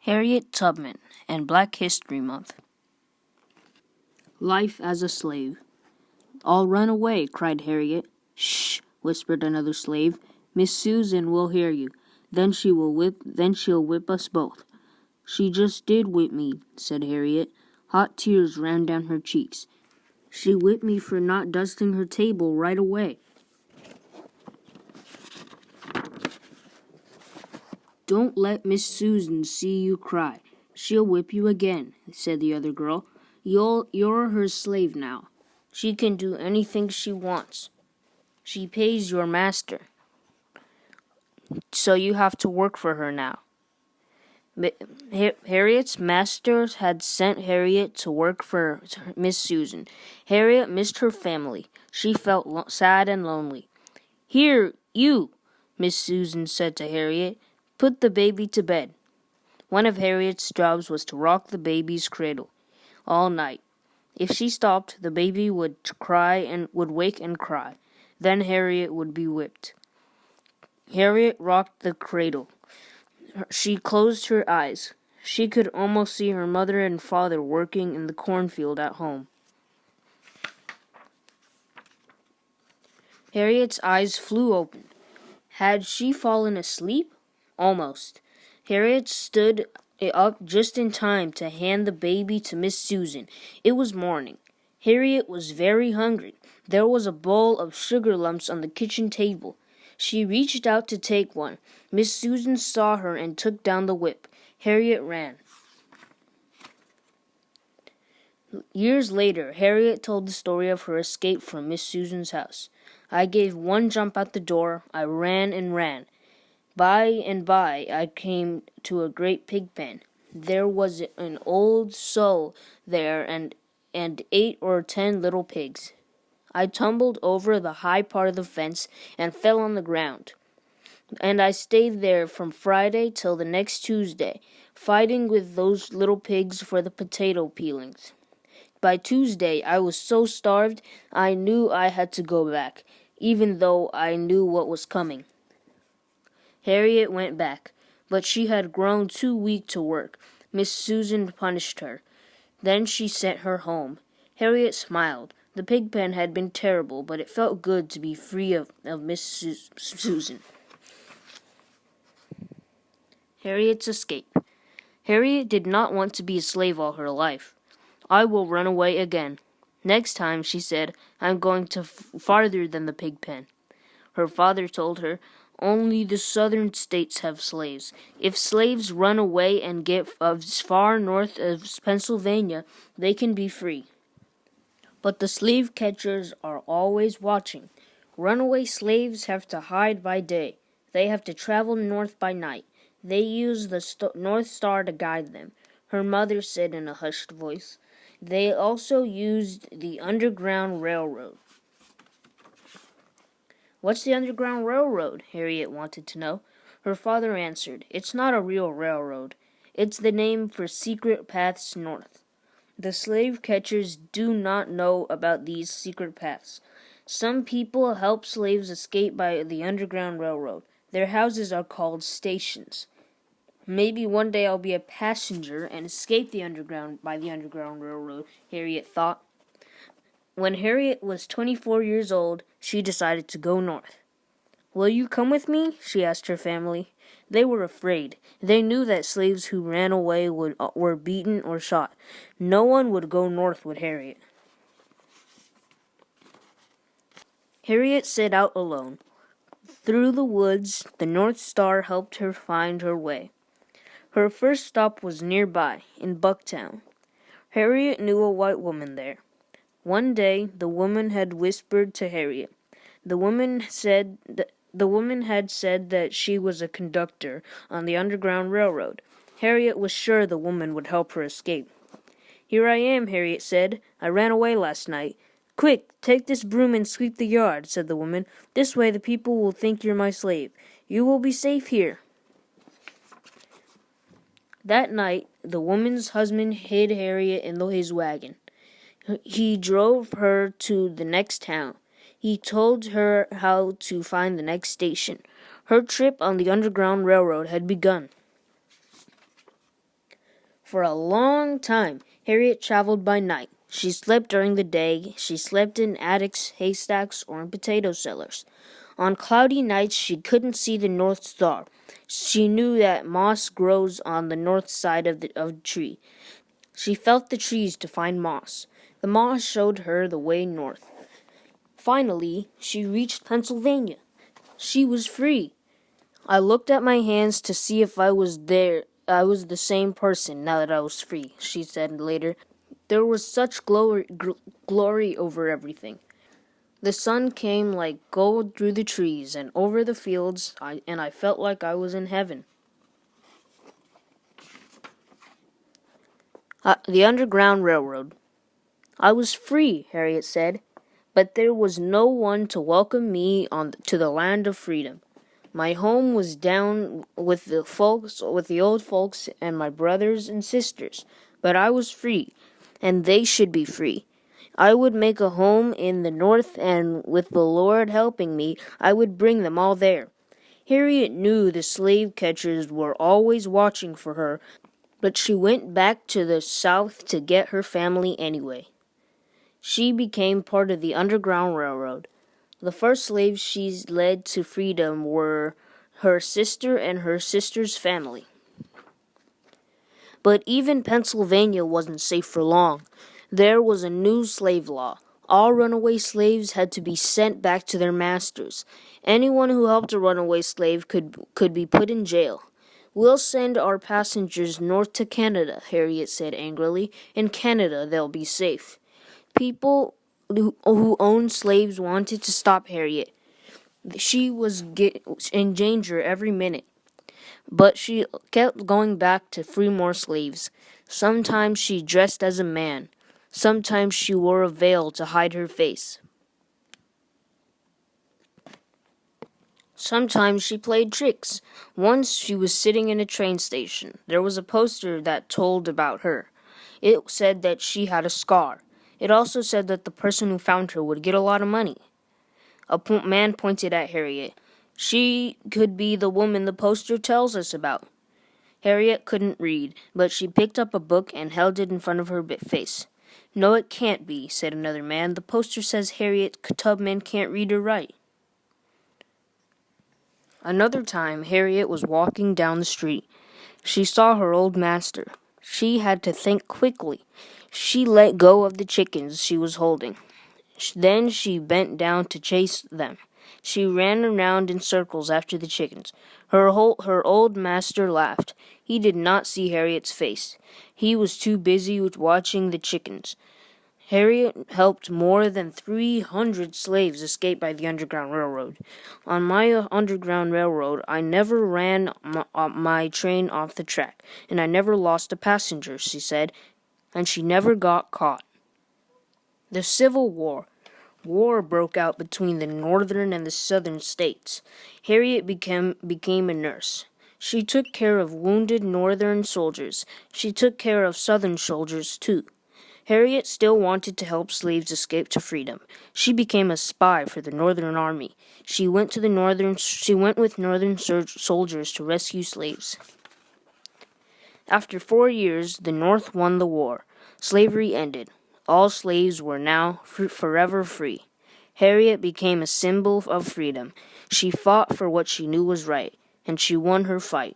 Harriet Tubman and Black History Month. Life as a slave. "I'll run away," cried Harriet. "Shh," whispered another slave. "Miss Susan will hear you. Then she'll whip us both." "She just did whip me," said Harriet. Hot tears ran down her cheeks. "She whipped me for not dusting her table right away." "Don't let Miss Susan see you cry. She'll whip you again," said the other girl. You're her slave now. She can do anything she wants. She pays your master. So you have to work for her now." Harriet's master had sent Harriet to work for Miss Susan. Harriet missed her family. She felt sad and lonely. "Here, you," Miss Susan said to Harriet. "Put the baby to bed." One of Harriet's jobs was to rock the baby's cradle all night. If she stopped, the baby would wake and cry. Then Harriet would be whipped. Harriet rocked the cradle. She closed her eyes. She could almost see her mother and father working in the cornfield at home. Harriet's eyes flew open. Had she fallen asleep? Almost. Harriet stood up just in time to hand the baby to Miss Susan. It was morning. Harriet was very hungry. There was a bowl of sugar lumps on the kitchen table. She reached out to take one. Miss Susan saw her and took down the whip. Harriet ran. Years later, Harriet told the story of her escape from Miss Susan's house. "I gave one jump out the door. I ran and ran. By and by, I came to a great pig pen. There was an old sow there and 8 or 10 little pigs. I tumbled over the high part of the fence and fell on the ground. And I stayed there from Friday till the next Tuesday, fighting with those little pigs for the potato peelings. By Tuesday, I was so starved I knew I had to go back, even though I knew what was coming." Harriet went back, but she had grown too weak to work. Miss Susan punished her. Then she sent her home. Harriet smiled. The pig pen had been terrible, but it felt good to be free of Miss Susan. Harriet's escape. Harriet did not want to be a slave all her life. "I will run away again. Next time," she said, "I'm going to farther than the pig pen." Her father told her, "Only the southern states have slaves. If slaves run away and get as far north as Pennsylvania, they can be free. But the slave catchers are always watching. Runaway slaves have to hide by day. They have to travel north by night. They use the North Star to guide them," her mother said in a hushed voice. "They also used the Underground Railroad." "What's the Underground Railroad?" Harriet wanted to know. Her father answered, "It's not a real railroad. It's the name for secret paths north. The slave catchers do not know about these secret paths. Some people help slaves escape by the Underground Railroad. Their houses are called stations. Maybe one day I'll be a passenger and escape by the Underground Railroad," Harriet thought. When Harriet was 24 years old, she decided to go north. "Will you come with me?" she asked her family. They were afraid. They knew that slaves who ran away were beaten or shot. No one would go north with Harriet. Harriet set out alone. Through the woods, the North Star helped her find her way. Her first stop was nearby, in Bucktown. Harriet knew a white woman there. One day, the woman had whispered to Harriet. The woman had said that she was a conductor on the Underground Railroad. Harriet was sure the woman would help her escape. "Here I am," Harriet said. "I ran away last night." "Quick, take this broom and sweep the yard," said the woman. "This way the people will think you're my slave. You will be safe here." That night, the woman's husband hid Harriet in his wagon. He drove her to the next town. He told her how to find the next station. Her trip on the Underground Railroad had begun. For a long time, Harriet traveled by night. She slept during the day. She slept in attics, haystacks, or in potato cellars. On cloudy nights, she couldn't see the North Star. She knew that moss grows on the north side of the tree. She felt the trees to find moss. The moss showed her the way north. Finally, she reached Pennsylvania. She was free. I looked at my hands to see if I was the same person now that I was free, she said later. There was such glory over everything. The sun came like gold through the trees and over the fields, and I felt like I was in heaven. The Underground Railroad. I was free, Harriet said, but there was no one to welcome me to the land of freedom. My home was down with the old folks and my brothers and sisters, but I was free, and they should be free. I would make a home in the north, and with the Lord helping me, I would bring them all there. Harriet knew the slave catchers were always watching for her, but she went back to the south to get her family anyway. She became part of the Underground Railroad. The first slaves she led to freedom were her sister and her sister's family. But even Pennsylvania wasn't safe for long. There was a new slave law. All runaway slaves had to be sent back to their masters. Anyone who helped a runaway slave could be put in jail. We'll send our passengers north to Canada, Harriet said angrily. In Canada, they'll be safe. People who owned slaves wanted to stop Harriet. She was in danger every minute. But she kept going back to free more slaves. Sometimes she dressed as a man. Sometimes she wore a veil to hide her face. Sometimes she played tricks. Once she was sitting in a train station. There was a poster that told about her. It said that she had a scar. It also said that the person who found her would get a lot of money. A man pointed at Harriet. She could be the woman the poster tells us about. Harriet couldn't read, but she picked up a book and held it in front of her face. No, it can't be, said another man. The poster says Harriet Tubman can't read or write. Another time, Harriet was walking down the street. She saw her old master. She had to think quickly. She let go of the chickens she was holding. Then she bent down to chase them. She ran around in circles after the chickens. Her old master laughed. He did not see Harriet's face. He was too busy with watching the chickens. Harriet helped more than 300 slaves escape by the Underground Railroad. On my Underground Railroad, I never ran my train off the track, and I never lost a passenger, she said, and she never got caught. The Civil War. War broke out between the northern and the southern states. Harriet became a nurse. She took care of wounded northern soldiers. She took care of southern soldiers, too. Harriet still wanted to help slaves escape to freedom. She became a spy for the Northern Army. She went with northern soldiers to rescue slaves. After 4 years, the North won the war. Slavery ended. All slaves were now forever free. Harriet became a symbol of freedom. She fought for what she knew was right, and she won her fight.